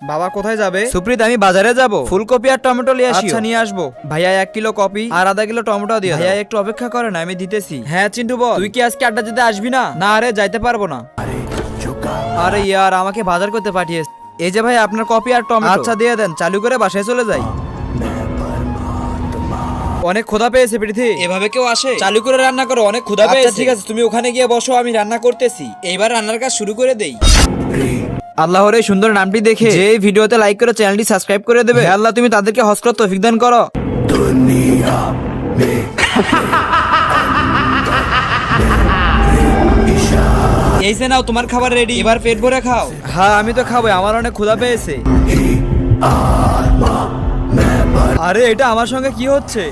বাবা কোথায় যাবে? সুপ্রিত, আমি বাজারে যাব, ফুলকপি আর টমেটো নিয়ে আসি। আচ্ছা নিয়ে আসবো। ভাইয়া 1 কিলো কপি আর আধা কিলো টমেটো দিয়ে দাও। ভাইয়া একটু অপেক্ষা করে না, আমি দিতেছি। হ্যাঁ চিন্টু বল, তুই কি আজকে আড্ডা দিতে আসবি না? না আরে যাইতে পারবো না। আরে ইয়ার, আমাকে বাজার করতে পাঠিয়েছে। এই যে ভাই আপনার কপি আর টমেটো। আচ্ছা দিয়ে দেন, চালু করে বাসায় চলে যাই। অনেক ক্ষুধা পেয়েছে পৃথি। এভাবে কেউ আসে? চালু করে রান্না করো, অনেক ক্ষুধা পেয়েছে। ঠিক আছে, তুমি ওখানে গিয়ে বসো, আমি রান্না করতেছি। এইবার রান্নার কাজ শুরু করে দেই। আল্লাহর এই সুন্দর নামটি দেখে যে এই ভিডিওতে লাইক করে চ্যানেলটি সাবস্ক্রাইব করে দেবে, হে আল্লাহ তুমি তাদেরকে হজ করার তৌফিক দান করো। এই যে নাও তোমার খাবার রেডি, এবার পেট ভরে খাও। হ্যাঁ আমি তো খাবো, আমার অনেক ক্ষুধা পেয়েছে। আরে এটা আমার সঙ্গে কি হচ্ছে?